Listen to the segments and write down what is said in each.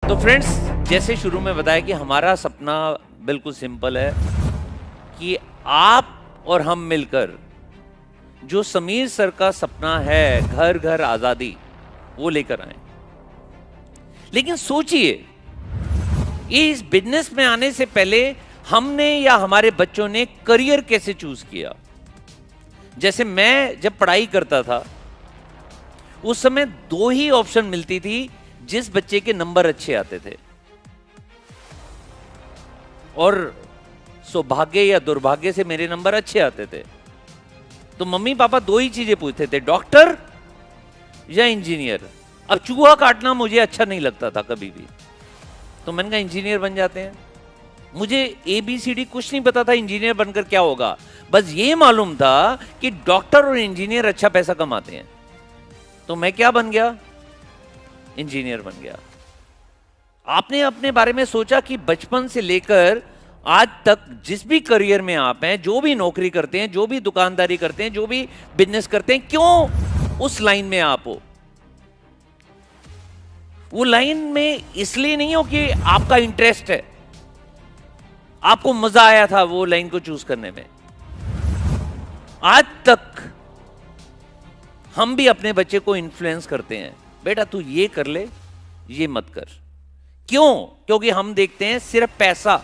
तो फ्रेंड्स, जैसे शुरू में बताया कि हमारा सपना बिल्कुल सिंपल है कि आप और हम मिलकर जो समीर सर का सपना है घर घर आजादी, वो लेकर आए। लेकिन सोचिए, इस बिजनेस में आने से पहले हमने या हमारे बच्चों ने करियर कैसे चूज किया। जैसे मैं जब पढ़ाई करता था उस समय दो ही ऑप्शन मिलती थी जिस बच्चे के नंबर अच्छे आते थे, और सौभाग्य या दुर्भाग्य से मेरे नंबर अच्छे आते थे। तो मम्मी पापा दो ही चीजें पूछते थे, डॉक्टर या इंजीनियर। अब चूहा काटना मुझे अच्छा नहीं लगता था कभी भी, तो मैंने कहा इंजीनियर बन जाते हैं। मुझे ABCD कुछ नहीं पता था इंजीनियर बनकर क्या होगा, बस ये मालूम था कि डॉक्टर और इंजीनियर अच्छा पैसा कमाते हैं। तो मैं क्या बन गया? इंजीनियर बन गया। आपने अपने बारे में सोचा कि बचपन से लेकर आज तक जिस भी करियर में आप हैं, जो भी नौकरी करते हैं, जो भी दुकानदारी करते हैं, जो भी बिजनेस करते हैं, क्यों उस लाइन में आप हो? वो लाइन में इसलिए नहीं हो कि आपका इंटरेस्ट है, आपको मजा आया था वो लाइन को चूज करने में। आज तक हम भी अपने बच्चे को इन्फ्लुएंस करते हैं, बेटा तू ये कर ले, ये मत कर। क्यों? क्योंकि हम देखते हैं सिर्फ पैसा,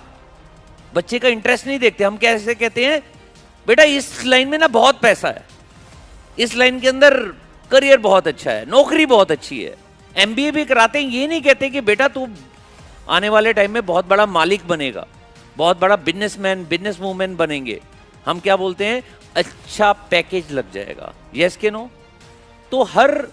बच्चे का इंटरेस्ट नहीं देखते। हम कैसे कहते हैं, बेटा इस लाइन में ना बहुत पैसा है, इस लाइन के अंदर करियर बहुत अच्छा है, नौकरी बहुत अच्छी है। MBA भी कराते हैं, ये नहीं कहते कि बेटा तू आने वाले टाइम में बहुत बड़ा मालिक बनेगा, बहुत बड़ा बिजनेसमैन, बिजनेस वूमेन बनेंगे। हम क्या बोलते हैं, अच्छा पैकेज लग जाएगा। यस के नो? तो हर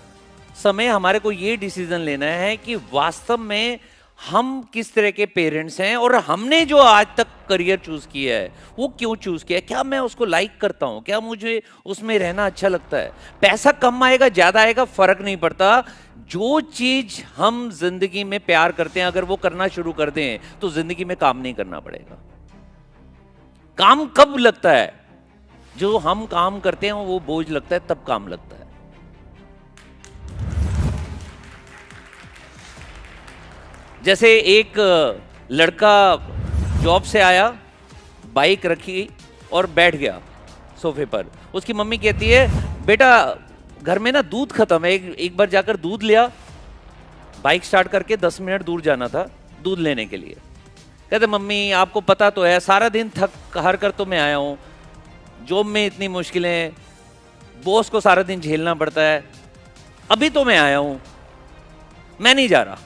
समय हमारे को ये डिसीजन लेना है कि वास्तव में हम किस तरह के पेरेंट्स हैं, और हमने जो आज तक करियर चूज किया है वो क्यों चूज किया है। क्या मैं उसको लाइक करता हूं? क्या मुझे उसमें रहना अच्छा लगता है? पैसा कम आएगा ज्यादा आएगा फर्क नहीं पड़ता। जो चीज हम जिंदगी में प्यार करते हैं, अगर वो करना शुरू कर दें तो जिंदगी में काम नहीं करना पड़ेगा। काम कब लगता है? जो हम काम करते हैं वो बोझ लगता है, तब काम लगता है। जैसे एक लड़का जॉब से आया, बाइक रखी और बैठ गया सोफे पर। उसकी मम्मी कहती है, बेटा घर में ना दूध खत्म है, एक बार जाकर दूध लिया। बाइक स्टार्ट करके 10 मिनट दूर जाना था दूध लेने के लिए। कहते मम्मी आपको पता तो है सारा दिन थक हार कर तो मैं आया हूं, जॉब में इतनी मुश्किलें, बॉस को सारा दिन झेलना पड़ता है, अभी तो मैं आया हूं, मैं नहीं जा रहा।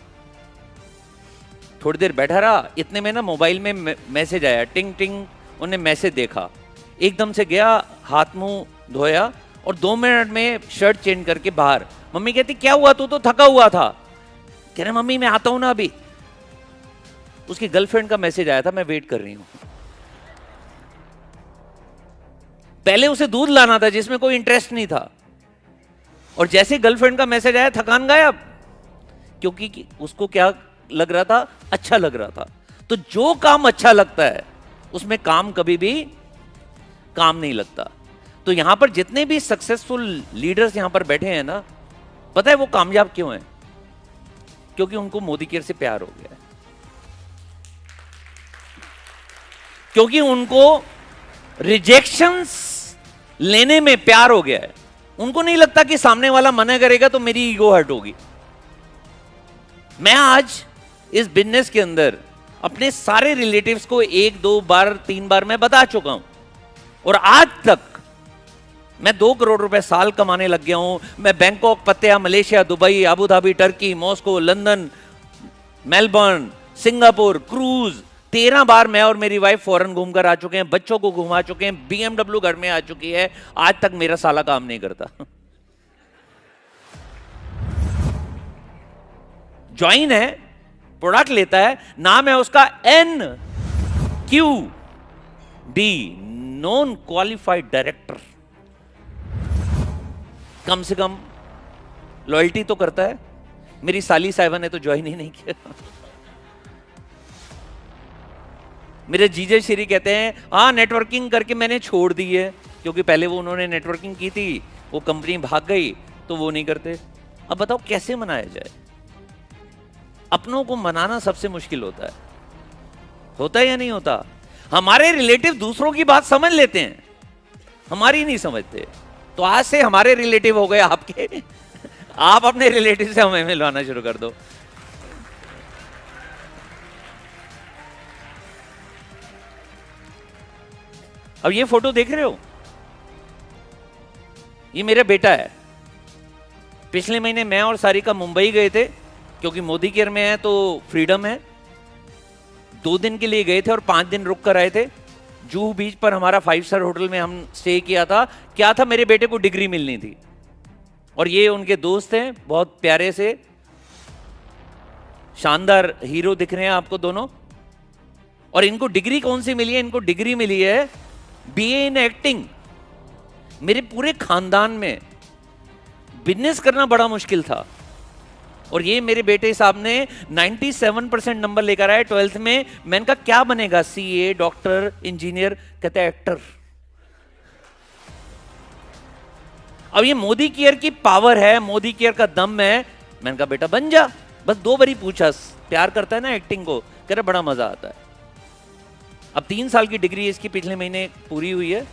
थोड़ी देर बैठा रहा, इतने में ना मोबाइल में मैसेज आया, टिंग टिंग। उन्हें मैसेज देखा, एकदम से गया, हाथ मुंह धोया और 2 मिनट में शर्ट चेंज करके बाहर। मम्मी कहती क्या हुआ, तू तो थका हुआ था। कह रहे मम्मी मैं आता हूं ना अभी। उसकी गर्लफ्रेंड का मैसेज आया था, मैं वेट कर रही हूं। पहले उसे दूध लाना था जिसमें कोई इंटरेस्ट नहीं था, और जैसे गर्लफ्रेंड का मैसेज आया थकान गायब, क्योंकि उसको क्या लग रहा था, अच्छा लग रहा था। तो जो काम अच्छा लगता है उसमें काम कभी भी काम नहीं लगता। तो यहां पर जितने भी सक्सेसफुल लीडर्स यहां पर बैठे हैं ना, पता है वो कामयाब क्यों हैं? क्योंकि उनको मोदी केयर से प्यार हो गया है, क्योंकि उनको रिजेक्शंस लेने में प्यार हो गया है। उनको नहीं लगता कि सामने वाला मना करेगा तो मेरी ईगो हर्ट होगी। मैं आज इस बिजनेस के अंदर अपने सारे रिलेटिव्स को 1, 2 बार 3 बार मैं बता चुका हूं, और आज तक मैं 2 करोड़ रुपए साल कमाने लग गया हूं। मैं बैंकॉक, पत्या, Malaysia, Dubai, Abu Dhabi, Turkey, Moscow, London, Melbourne, Singapore, cruise, 13 बार मैं और मेरी वाइफ फॉरेन घूमकर आ चुके हैं, बच्चों को घुमा चुके हैं, BMW घर में आ चुकी है। आज तक मेरा साला काम नहीं करता। ज्वाइन है, प्रोडक्ट लेता है, नाम है उसका NQD, नॉन क्वालिफाइड डायरेक्टर। कम से कम लॉयल्टी तो करता है। मेरी साली साहिबा ने तो ज्वाइन ही नहीं किया। मेरे जीजे श्री कहते हैं हाँ नेटवर्किंग करके मैंने छोड़ दी है, क्योंकि पहले वो उन्होंने नेटवर्किंग की थी, वो कंपनी भाग गई तो वो नहीं करते। अब बताओ कैसे मनाया जाए? अपनों को मनाना सबसे मुश्किल होता है या नहीं होता? हमारे रिलेटिव दूसरों की बात समझ लेते हैं, हमारी नहीं समझते। तो आज से हमारे रिलेटिव हो गए आपके, आप अपने रिलेटिव से हमें मिलवाना शुरू कर दो। अब ये फोटो देख रहे हो, ये मेरा बेटा है। पिछले महीने मैं और सारिका मुंबई गए थे, क्योंकि मोदी केयर में है तो फ्रीडम है। 2 दिन के लिए गए थे और 5 दिन रुक कर आए थे। जूहू बीच पर हमारा 5 स्टार होटल में हम स्टे किया था। क्या था, मेरे बेटे को डिग्री मिलनी थी और ये उनके दोस्त हैं, बहुत प्यारे से शानदार हीरो दिख रहे हैं आपको दोनों। और इनको डिग्री कौन सी मिली है? इनको डिग्री मिली है बीए इन एक्टिंग। मेरे पूरे खानदान में बिजनेस करना बड़ा मुश्किल था और ये मेरे बेटे साहब ने 97% नंबर लेकर आए 12th में। मैंने कहा क्या बनेगा? CA, doctor, engineer? कहते हैं एक्टर। अब ये मोदी केयर की पावर है, मोदी केयर का दम है। मैंने कहा बेटा बन जा। बस 2 बारी पूछा, प्यार करता है ना एक्टिंग को? कह रहा बड़ा मजा आता है। अब 3 साल की डिग्री इसकी पिछले महीने पूरी हुई है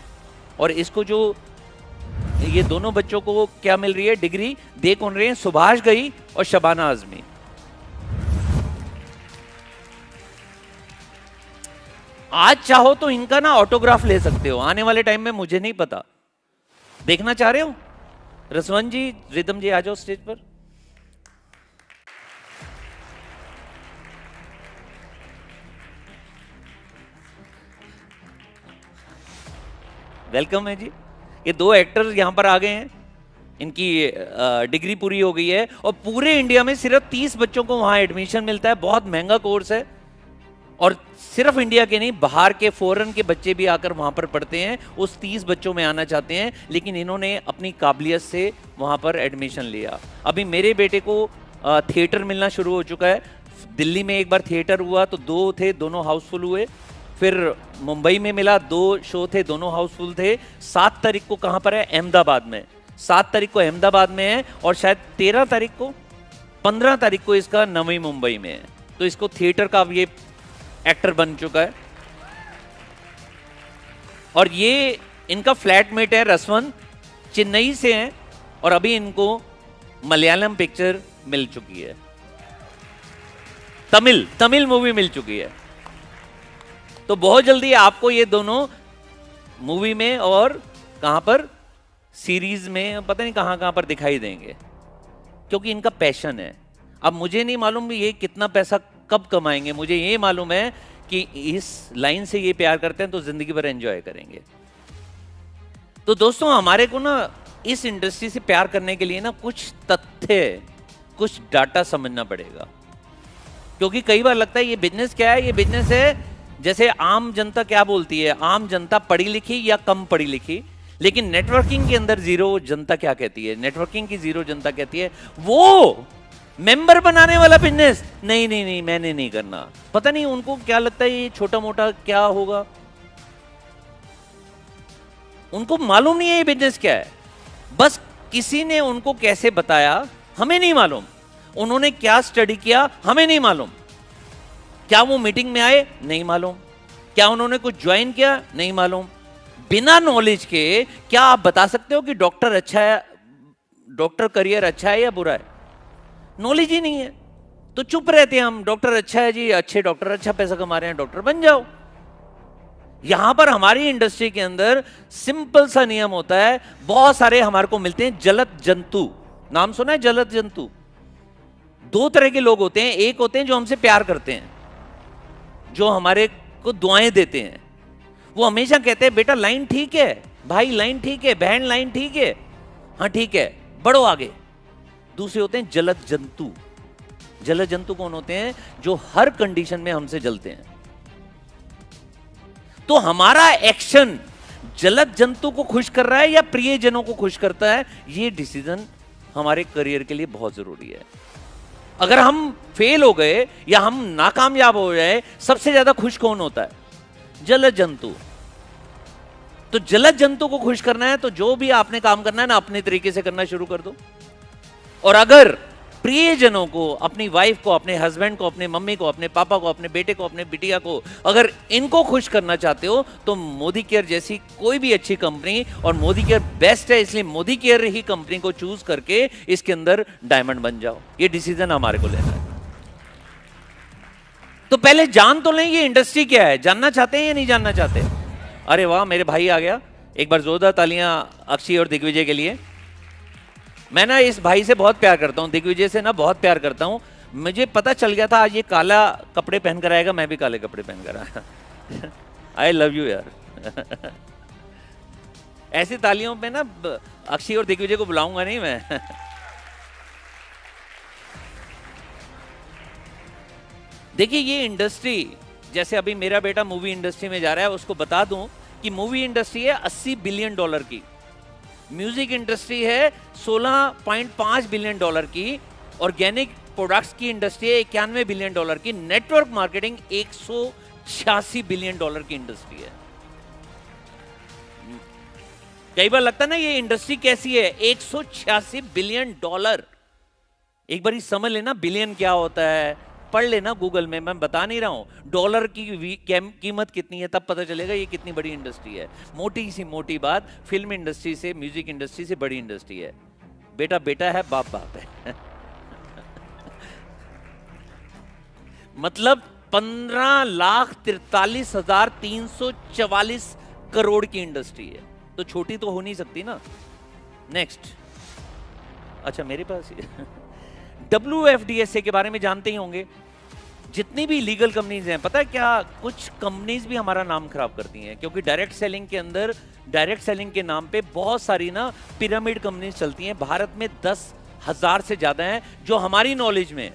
और इसको जो ये दोनों बच्चों को क्या मिल रही है? डिग्री दे कौन रहे हैं? सुभाष घई और शबाना आजमी। आज चाहो तो इनका ना ऑटोग्राफ ले सकते हो, आने वाले टाइम में मुझे नहीं पता। देखना चाह रहे हो? रसवंत जी, रिदम जी, आ जाओ स्टेज पर। वेलकम है जी। ये 2 एक्टर यहां पर आ गए हैं, इनकी डिग्री पूरी हो गई है और पूरे इंडिया में सिर्फ 30 बच्चों को वहां एडमिशन मिलता है। बहुत महंगा कोर्स है और सिर्फ इंडिया के नहीं, बाहर के फॉरेन के बच्चे भी आकर वहां पर पढ़ते हैं, उस 30 बच्चों में आना चाहते हैं। लेकिन इन्होंने अपनी काबिलियत से वहां पर एडमिशन लिया। अभी मेरे बेटे को थिएटर मिलना शुरू हो चुका है। दिल्ली में एक बार थिएटर हुआ तो 2 थे, दोनों हाउसफुल हुए। फिर मुंबई में मिला, 2 शो थे, दोनों हाउसफुल थे। 7 तारीख को कहां पर है? अहमदाबाद में। 7 तारीख को अहमदाबाद में है और शायद 13 तारीख को, 15 तारीख को इसका नवी मुंबई में है। तो इसको थिएटर का ये एक्टर बन चुका है। और ये इनका फ्लैटमेट है रसवंत, चेन्नई से हैं और अभी इनको मलयालम पिक्चर मिल चुकी है, तमिल मूवी मिल चुकी है। तो बहुत जल्दी आपको ये दोनों मूवी में और कहां पर, सीरीज में, पता नहीं कहां कहां पर दिखाई देंगे, क्योंकि इनका पैशन है। अब मुझे नहीं मालूम ये कितना पैसा कब कमाएंगे, मुझे ये मालूम है कि इस लाइन से ये प्यार करते हैं तो जिंदगी भर एंजॉय करेंगे। तो दोस्तों, हमारे को ना इस इंडस्ट्री से प्यार करने के लिए ना कुछ तथ्य, कुछ डाटा समझना पड़ेगा। क्योंकि कई बार लगता है ये बिजनेस क्या है? ये बिजनेस है जैसे आम जनता क्या बोलती है, आम जनता पढ़ी लिखी या कम पढ़ी लिखी। लेकिन नेटवर्किंग के अंदर जीरो जनता क्या कहती है? नेटवर्किंग की जीरो जनता कहती है वो मेंबर बनाने वाला बिजनेस नहीं नहीं नहीं, मैंने नहीं करना। पता नहीं उनको क्या लगता है ये छोटा मोटा क्या होगा, उनको मालूम नहीं है ये बिजनेस क्या है। बस किसी ने उनको कैसे बताया हमें नहीं मालूम, उन्होंने क्या स्टडी किया हमें नहीं मालूम, क्या वो मीटिंग में आए नहीं मालूम, क्या उन्होंने कुछ ज्वाइन किया नहीं मालूम। बिना नॉलेज के क्या आप बता सकते हो कि डॉक्टर अच्छा है, डॉक्टर करियर अच्छा है या बुरा है? नॉलेज ही नहीं है तो चुप रहते हैं हम। डॉक्टर अच्छा है जी, अच्छे डॉक्टर अच्छा पैसा कमा रहे हैं, डॉक्टर बन जाओ। यहां पर हमारी इंडस्ट्री के अंदर सिंपल सा नियम होता है। बहुत सारे हमारे को मिलते हैं जलद जंतु, नाम सुना है जलद जंतु? 2 तरह के लोग होते हैं। एक होते हैं जो हमसे प्यार करते हैं, जो हमारे को दुआएं देते हैं। वो हमेशा कहते हैं बेटा लाइन ठीक है, भाई लाइन ठीक है, बहन लाइन ठीक है, हाँ ठीक है, बढ़ो आगे। दूसरे होते हैं जलद जंतु। जलद जंतु कौन होते हैं? जो हर कंडीशन में हमसे जलते हैं। तो हमारा एक्शन जलद जंतु को खुश कर रहा है या प्रियजनों को खुश करता है, ये डिसीजन हमारे करियर के लिए बहुत जरूरी है। अगर हम फेल हो गए या हम नाकामयाब हो जाए, सबसे ज्यादा खुश कौन होता है? जलद जंतु। तो जलद जंतु को खुश करना है तो जो भी आपने काम करना है ना, अपने तरीके से करना शुरू कर दो। और अगर प्रियजनों को, अपनी वाइफ को, अपने हस्बैंड को, अपने मम्मी को, अपने पापा को, अपने बेटे को, अपने बिटिया को, अगर इनको खुश करना चाहते हो तो मोदी केयर जैसी कोई भी अच्छी कंपनी, और मोदी केयर बेस्ट है, इसलिए मोदी केयर ही कंपनी को चूज करके इसके अंदर डायमंड बन जाओ। ये डिसीजन हमारे को लेना है। तो पहले जान तो लें ये इंडस्ट्री क्या है। जानना चाहते हैं या नहीं जानना चाहते? अरे वाह, मेरे भाई आ गया। एक बार जोरदार तालियां अक्षय और दिग्विजय के लिए। मैं ना इस भाई से बहुत प्यार करता हूं, दिग्विजय से ना बहुत प्यार करता हूं। मुझे पता चल गया था आज ये काला कपड़े पहनकर आएगा, मैं भी काले कपड़े पहनकर आया। आई लव यू यार। ऐसी तालियों पे ना अक्षय और दिग्विजय को बुलाऊंगा नहीं मैं। देखिए ये इंडस्ट्री, जैसे अभी मेरा बेटा मूवी इंडस्ट्री में जा रहा है, उसको बता दूं कि मूवी इंडस्ट्री है 80 बिलियन डॉलर की, म्यूजिक इंडस्ट्री है 16.5 बिलियन डॉलर की, ऑर्गेनिक प्रोडक्ट्स की इंडस्ट्री है 91 बिलियन डॉलर की, नेटवर्क मार्केटिंग 186 बिलियन डॉलर की इंडस्ट्री है। कई बार लगता है ना ये इंडस्ट्री कैसी है, 186 बिलियन डॉलर। एक बार समझ लेना बिलियन क्या होता है, पढ़ लेना गूगल में, मैं बता नहीं रहा हूं। डॉलर की कीमत कितनी है तब पता चलेगा ये कितनी बड़ी इंडस्ट्री है। मोटी सी मोटी बात, फिल्म इंडस्ट्री से, म्यूजिक इंडस्ट्री से बड़ी इंडस्ट्री है। बेटा बेटा है, बाप बाप है। मतलब 15,43,344 करोड़ की इंडस्ट्री है, तो छोटी तो हो नहीं सकती ना। नेक्स्ट, अच्छा मेरे पास WFDSA के बारे में जानते ही होंगे। जितनी भी लीगल कंपनीज हैं, पता है क्या, कुछ कंपनीज भी हमारा नाम खराब करती हैं, क्योंकि डायरेक्ट सेलिंग के अंदर, डायरेक्ट सेलिंग के नाम पे बहुत सारी ना पिरामिड कंपनीज चलती हैं। भारत में 10,000 से ज्यादा हैं जो हमारी नॉलेज में,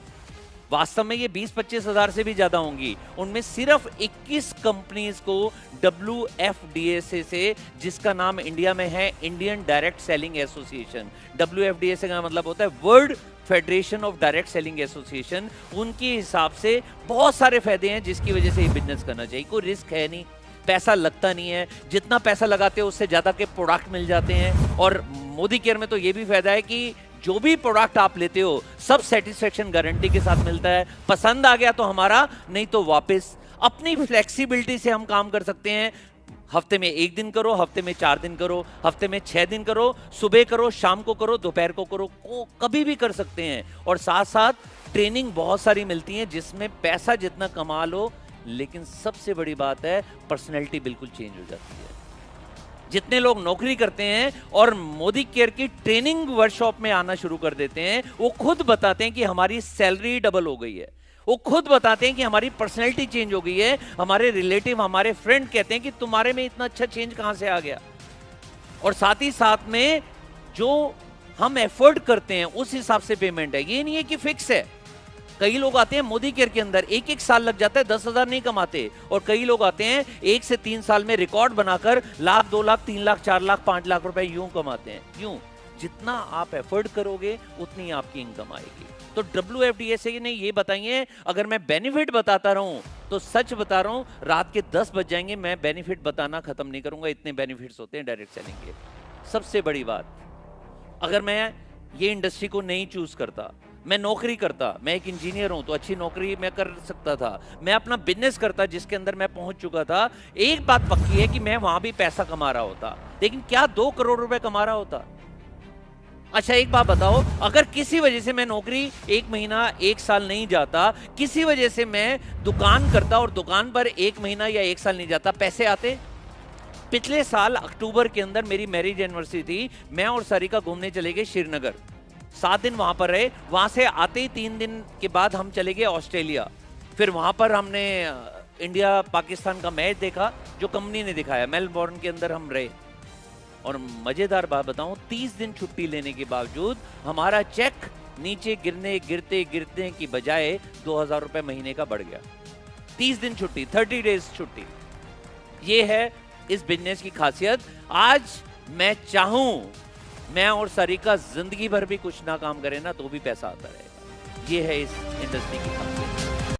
वास्तव में ये 20-25 हजार से भी ज्यादा होंगी। उनमें सिर्फ 21 कंपनीज को WFDSA से, जिसका नाम इंडिया में है Indian direct selling association, WFDSA का मतलब होता है world federation of direct selling association, उनके हिसाब से बहुत सारे फायदे हैं जिसकी वजह से ये बिजनेस करना चाहिए। कोई रिस्क है नहीं, पैसा लगता नहीं है, जितना पैसा लगाते हो उससे ज्यादा के प्रोडक्ट मिल जाते हैं। और मोदी केयर में तो ये भी फायदा है कि जो भी प्रोडक्ट आप लेते हो सब सेटिस्फेक्शन गारंटी के साथ मिलता है। पसंद आ गया तो हमारा, नहीं तो वापस। अपनी फ्लेक्सिबिलिटी से हम काम कर सकते हैं। हफ्ते में 1 दिन करो, हफ्ते में 4 दिन करो, हफ्ते में 6 दिन करो, सुबह करो, शाम को करो, दोपहर को करो, कभी भी कर सकते हैं। और साथ साथ ट्रेनिंग बहुत सारी मिलती है जिसमें पैसा जितना कमा लो, लेकिन सबसे बड़ी बात है पर्सनैलिटी बिल्कुल चेंज हो जाती है। जितने लोग नौकरी करते हैं और मोदी केयर की ट्रेनिंग वर्कशॉप में आना शुरू कर देते हैं, वो खुद बताते हैं कि हमारी सैलरी डबल हो गई है। वो खुद बताते हैं कि हमारी पर्सनैलिटी चेंज हो गई है। हमारे रिलेटिव, हमारे फ्रेंड कहते हैं कि तुम्हारे में इतना अच्छा चेंज कहां से आ गया। और साथ ही साथ में जो हम एफर्ट करते हैं उस हिसाब से पेमेंट है। ये नहीं है कि फिक्स है। कई लोग आते हैं मोदी केयर के अंदर, 1-1 साल लग जाता है, 10,000 नहीं कमाते। और कई लोग आते हैं 1 से 3 साल में रिकॉर्ड बनाकर लाख, 2 लाख, 3 लाख, 4 लाख, 5 लाख रुपए यूं कमाते हैं। यूं जितना आप एफर्ट करोगे उतनी आपकी इनकम आएगी। तो WFDSA ने ये बताइए, अगर मैं बेनिफिट बताता रहूं तो सच बता रहा हूं, रात के 10 बज जाएंगे, मैं बेनिफिट बताना खत्म नहीं करूंगा। इतने बेनिफिट्स होते हैं डायरेक्ट सेलिंग के। सबसे बड़ी बात, अगर मैं ये इंडस्ट्री को नहीं चूज करता, मैं नौकरी करता, मैं एक इंजीनियर हूं तो अच्छी नौकरी मैं कर सकता था, मैं अपना बिजनेस करता जिसके अंदर मैं पहुंच चुका था, एक बात पक्की है कि मैं वहां भी पैसा कमा रहा होता। लेकिन क्या 2 करोड़ रुपए कमा रहा होता? अच्छा एक बात बताओ, अगर किसी वजह से मैं नौकरी 1 महीना 1 साल नहीं जाता, किसी वजह से मैं दुकान करता और दुकान पर 1 महीना या 1 साल नहीं जाता, पैसे आते? पिछले साल अक्टूबर के अंदर मेरी मैरिज एनिवर्सरी थी, मैं और सारिका घूमने चले गए श्रीनगर, 7 दिन वहां पर रहे। वहां से आते ही 3 दिन के बाद हम चले गए ऑस्ट्रेलिया। फिर वहां पर हमने इंडिया पाकिस्तान का मैच देखा जो कंपनी ने दिखाया, मेलबोर्न के अंदर हम रहे। और मजेदार बात बताऊं, 30 दिन छुट्टी लेने के बावजूद हमारा चेक नीचे गिरते गिरते की बजाय 2,000 रुपए महीने का बढ़ गया। 30 दिन छुट्टी, 30 डेज छुट्टी। ये है इस बिजनेस की खासियत। आज मैं चाहूं, मैं और सारिका जिंदगी भर भी कुछ ना काम करें ना तो भी पैसा आता रहेगा। ये है इस इंडस्ट्री की खासियत।